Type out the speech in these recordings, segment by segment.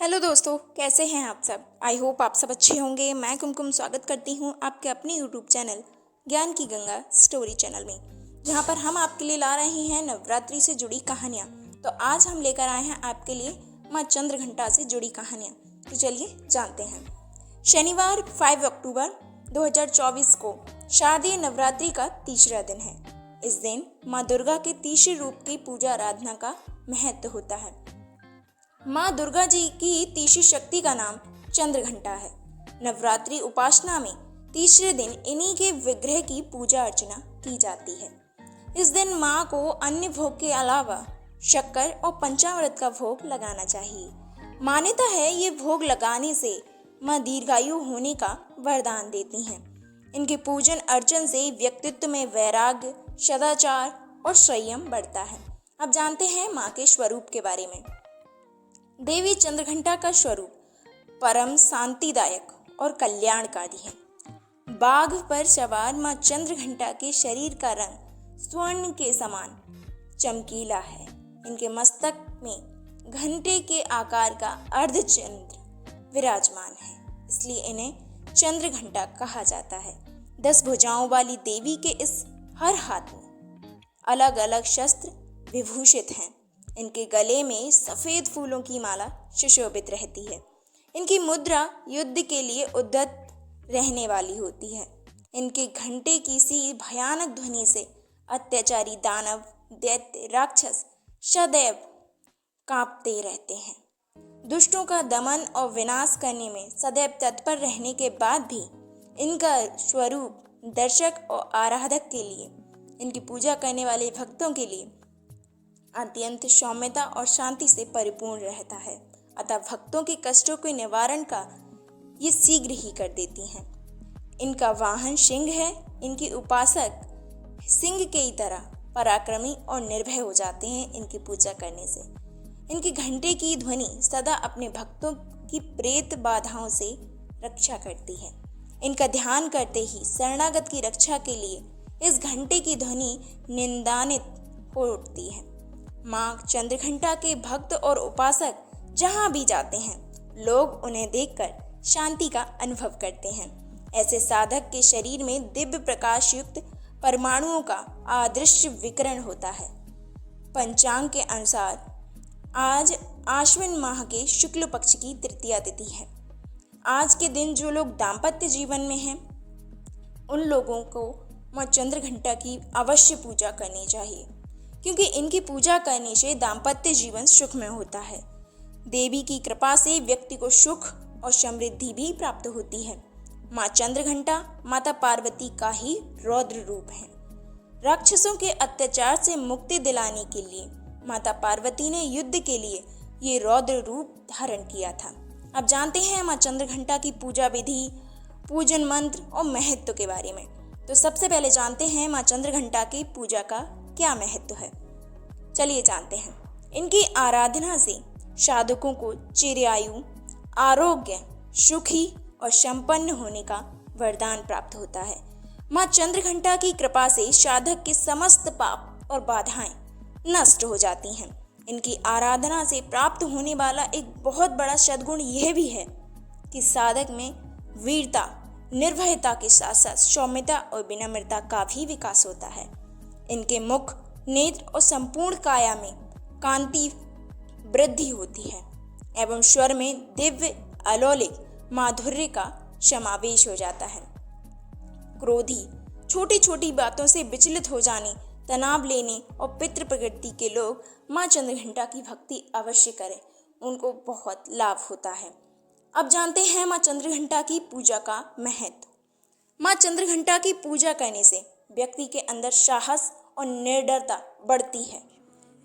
Hello दोस्तों, कैसे हैं आप सब। आई होप आप सब अच्छे होंगे। मैं कुमकुम स्वागत करती हूँ आपके अपने यूट्यूब चैनल ज्ञान की गंगा स्टोरी चैनल में, जहाँ पर हम आपके लिए ला रहे हैं नवरात्रि से जुड़ी कहानियाँ। तो आज हम लेकर आए हैं आपके लिए माँ चंद्रघंटा से जुड़ी कहानियाँ। तो चलिए जानते हैं। शनिवार 5 अक्टूबर 2024 को शारदीय नवरात्रि का तीसरा दिन है। इस दिन माँ दुर्गा के तीसरे रूप की पूजा आराधना का महत्व होता है। माँ दुर्गा जी की तीसरी शक्ति का नाम चंद्रघंटा है। नवरात्रि उपासना में तीसरे दिन इन्हीं के विग्रह की पूजा अर्चना की जाती है। इस दिन माँ को अन्य भोग के अलावा शक्कर और पंचामृत का भोग लगाना चाहिए। मान्यता है ये भोग लगाने से माँ दीर्घायु होने का वरदान देती हैं। इनके पूजन अर्चन से व्यक्तित्व में वैराग्य, सदाचार और संयम बढ़ता है। अब जानते हैं माँ के स्वरूप के बारे में। देवी चंद्रघंटा का स्वरूप परम शांतिदायक और कल्याणकारी है। बाघ पर सवार मां चंद्रघंटा के शरीर का रंग स्वर्ण के समान चमकीला है। इनके मस्तक में घंटे के आकार का अर्धचंद्र विराजमान है, इसलिए इन्हें चंद्रघंटा कहा जाता है। 10 भुजाओं वाली देवी के इस हर हाथ में अलग अलग शस्त्र विभूषित हैं। इनके गले में सफेद फूलों की माला सुशोभित रहती है। इनकी मुद्रा युद्ध के लिए उद्यत रहने वाली होती है। इनके घंटे की सी भयानक ध्वनि से अत्याचारी दानव, दैत्य, राक्षस सदैव कांपते रहते हैं। दुष्टों का दमन और विनाश करने में सदैव तत्पर रहने के बाद भी इनका स्वरूप दर्शक और आराधक के लिए, इनकी पूजा करने वाले भक्तों के लिए अत्यंत सौम्यता और शांति से परिपूर्ण रहता है। अतः भक्तों के कष्टों के निवारण का ये शीघ्र ही कर देती हैं। इनका वाहन सिंह है। इनके उपासक सिंह की तरह पराक्रमी और निर्भय हो जाते हैं इनकी पूजा करने से। इनके घंटे की ध्वनि सदा अपने भक्तों की प्रेत बाधाओं से रक्षा करती है। इनका ध्यान करते ही शरणागत की रक्षा के लिए इस घंटे की ध्वनि निंदानित हो उठती है। माँ चंद्रघंटा के भक्त और उपासक जहाँ भी जाते हैं, लोग उन्हें देखकर शांति का अनुभव करते हैं। ऐसे साधक के शरीर में दिव्य प्रकाश युक्त परमाणुओं का अदृश्य विकिरण होता है। पंचांग के अनुसार आज आश्विन माह के शुक्ल पक्ष की तृतीया तिथि है। आज के दिन जो लोग दाम्पत्य जीवन में हैं, उन लोगों को माँ चंद्रघंटा की अवश्य पूजा करनी चाहिए, क्योंकि इनकी पूजा करने से दाम्पत्य जीवन सुखमय होता है। देवी की कृपा से व्यक्ति को सुख और समृद्धि भी प्राप्त होती है। माँ चंद्रघंटा माता पार्वती का ही रौद्र रूप है। राक्षसों के अत्याचार से मुक्ति दिलाने के लिए माता पार्वती ने युद्ध के लिए ये रौद्र रूप धारण किया था। अब जानते हैं माँ चंद्रघंटा की पूजा विधि, पूजन मंत्र और महत्व के बारे में। तो सबसे पहले जानते हैं माँ चंद्रघंटा की पूजा का क्या महत्व है। चलिए जानते हैं। इनकी आराधना से साधकों को चिरायु, आरोग्य, सुखी और संपन्न होने का वरदान प्राप्त होता है। माँ चंद्रघंटा की कृपा से साधक के समस्त पाप और बाधाएं नष्ट हो जाती हैं। इनकी आराधना से प्राप्त होने वाला एक बहुत बड़ा सद्गुण यह भी है कि साधक में वीरता, निर्भयता के साथ साथ सौम्यता और विनम्रता का भी विकास होता है। इनके मुख, नेत्र और संपूर्ण काया में कांति वृद्धि होती है एवं स्वर में दिव्य अलौकिक माधुर्य का समावेश हो जाता है। क्रोधी, छोटी छोटी बातों से विचलित हो जाने, तनाव लेने और पितृ प्रकृति के लोग माँ चंद्रघंटा की भक्ति अवश्य करें, उनको बहुत लाभ होता है। अब जानते हैं माँ चंद्रघंटा की पूजा का महत्व। माँ चंद्रघंटा की पूजा करने से व्यक्ति के अंदर साहस और निडरता बढ़ती है।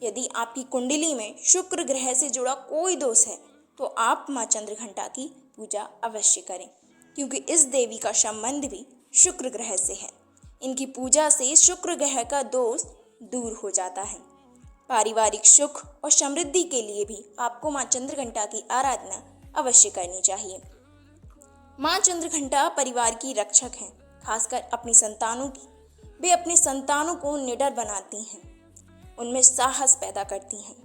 यदि आपकी कुंडली में शुक्र ग्रह से जुड़ा कोई दोष है, तो आप माँ चंद्रघंटा की पूजा अवश्य करें, क्योंकि इस देवी का संबंध भी शुक्र ग्रह से है। इनकी पूजा से शुक्र ग्रह का दोष दूर हो जाता है। पारिवारिक सुख और समृद्धि के लिए भी आपको माँ चंद्रघंटा की आराधना अवश्य करनी चाहिए। माँ चंद्रघंटा परिवार की रक्षक हैं, खासकर अपनी संतानों की। वे अपने संतानों को निडर बनाती हैं, उनमें साहस पैदा करती हैं।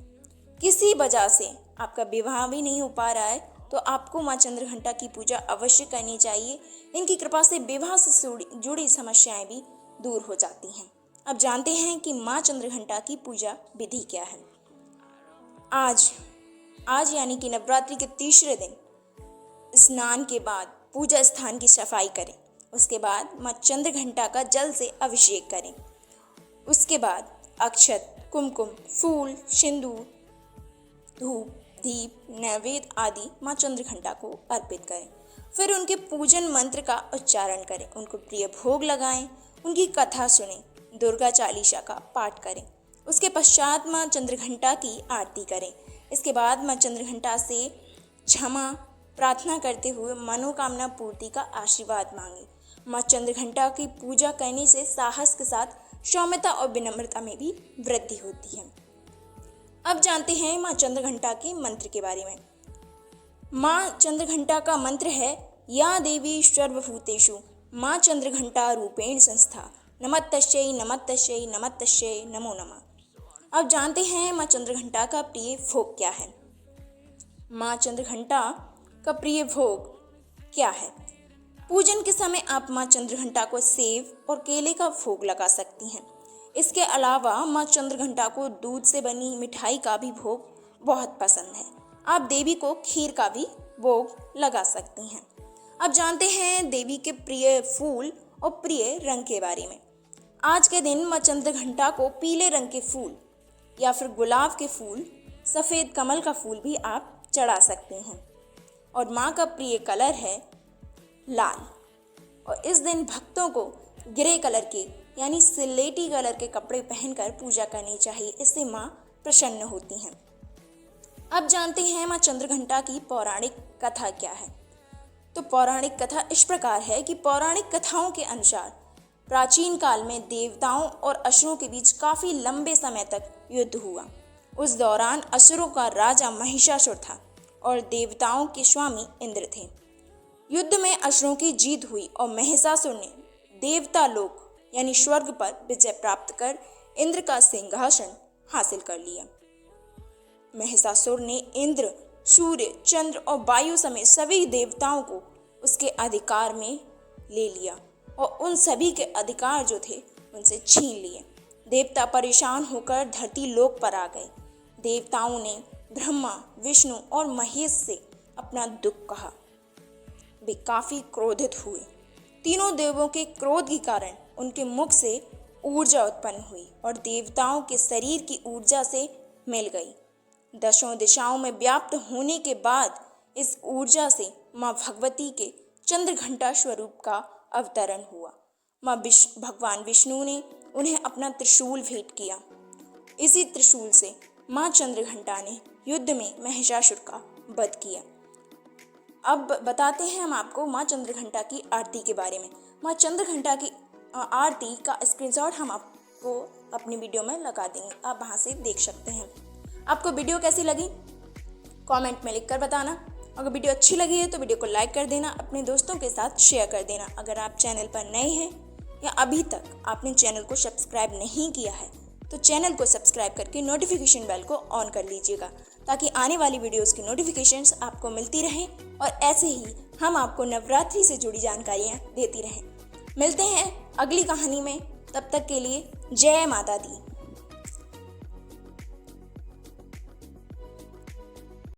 किसी वजह से आपका विवाह भी नहीं हो पा रहा है तो आपको माँ चंद्रघंटा की पूजा अवश्य करनी चाहिए। इनकी कृपा से विवाह से जुड़ी समस्याएं भी दूर हो जाती हैं। अब जानते हैं कि माँ चंद्रघंटा की पूजा विधि क्या है। आज यानी कि नवरात्रि के तीसरे दिन स्नान के बाद पूजा स्थान की सफाई करें। उसके बाद माँ चंद्रघंटा का जल से अभिषेक करें। उसके बाद अक्षत, कुमकुम, फूल, सिंदूर, धूप, दीप, नैवेद्य आदि माँ चंद्रघंटा को अर्पित करें। फिर उनके पूजन मंत्र का उच्चारण करें, उनको प्रिय भोग लगाएं, उनकी कथा सुनें, दुर्गा चालीसा का पाठ करें। उसके पश्चात माँ चंद्रघंटा की आरती करें। इसके बाद माँ चंद्रघंटा से क्षमा प्रार्थना करते हुए मनोकामना पूर्ति का आशीर्वाद मांगे। माँ चंद्रघंटा की पूजा करने से साहस के साथ सौम्यता और विनम्रता में भी वृद्धि होती है। अब जानते हैं माँ चंद्रघंटा के मंत्र के बारे में। माँ चंद्रघंटा का मंत्र है या देवी सर्वभूतेषु माँ चंद्रघंटा रूपेण संस्था नमस्तस्यै नमस्तस्यै नमस्तस्यै नमो नमः। अब जानते हैं माँ चंद्रघंटा का प्रिय भोग क्या है। माँ चंद्रघंटा का प्रिय भोग क्या है। पूजन के समय आप माँ चंद्रघंटा को सेब और केले का भोग लगा सकती हैं। इसके अलावा माँ चंद्रघंटा को दूध से बनी मिठाई का भी भोग बहुत पसंद है। आप देवी को खीर का भी भोग लगा सकती हैं। अब जानते हैं देवी के प्रिय फूल और प्रिय रंग के बारे में। आज के दिन माँ चंद्रघंटा को पीले रंग के फूल या फिर गुलाब के फूल, सफ़ेद कमल का फूल भी आप चढ़ा सकते हैं। और माँ का प्रिय कलर है लाल। और इस दिन भक्तों को ग्रे कलर के यानी सिलेटी कलर के कपड़े पहनकर पूजा करनी चाहिए। इससे माँ प्रसन्न होती हैं। अब जानते हैं माँ चंद्रघंटा की पौराणिक कथा क्या है। तो पौराणिक कथा इस प्रकार है कि पौराणिक कथाओं के अनुसार प्राचीन काल में देवताओं और असुरों के बीच काफी लंबे समय तक युद्ध हुआ। उस दौरान असुरों का राजा महिषासुर था और देवताओं के स्वामी इंद्र थे। युद्ध में असुरों की जीत हुई और महिषासुर ने देवता लोक यानी स्वर्ग पर विजय प्राप्त कर इंद्र का सिंहासन हासिल कर लिया। महिषासुर ने इंद्र, सूर्य, चंद्र और वायु समेत सभी देवताओं को उसके अधिकार में ले लिया और उन सभी के अधिकार जो थे उनसे छीन लिए। देवता परेशान होकर धरती लोक पर आ गए। देवताओं ने ब्रह्मा, विष्णु और महेश से अपना दुख कहा। वे काफी क्रोधित हुए। तीनों देवों के क्रोध के कारण उनके मुख से ऊर्जा उत्पन्न हुई और देवताओं के शरीर की ऊर्जा से मिल गई। दशों दिशाओं में व्याप्त होने के बाद इस ऊर्जा से माँ भगवती के चंद्रघंटा स्वरूप का अवतरण हुआ। भगवान विष्णु ने उन्हें अपना त्रिशूल भेंट किया। इसी त्रिशूल से माँ चंद्रघंटा ने युद्ध में महिषासुर का वध किया। अब बताते हैं हम आपको माँ चंद्रघंटा की आरती के बारे में। माँ चंद्रघंटा की आरती का स्क्रीनशॉट हम आपको अपनी वीडियो में लगा देंगे, आप वहाँ से देख सकते हैं। आपको वीडियो कैसी लगी कमेंट में लिखकर बताना। अगर वीडियो अच्छी लगी है तो वीडियो को लाइक कर देना, अपने दोस्तों के साथ शेयर कर देना। अगर आप चैनल पर नए हैं या अभी तक आपने चैनल को सब्सक्राइब नहीं किया है तो चैनल को सब्सक्राइब करके नोटिफिकेशन बेल को ऑन कर लीजिएगा ताकि आने वाली वीडियोस की नोटिफिकेशंस आपको मिलती रहें और ऐसे ही हम आपको नवरात्रि से जुड़ी जानकारियाँ देती रहें। मिलते हैं अगली कहानी में, तब तक के लिए जय माता दी।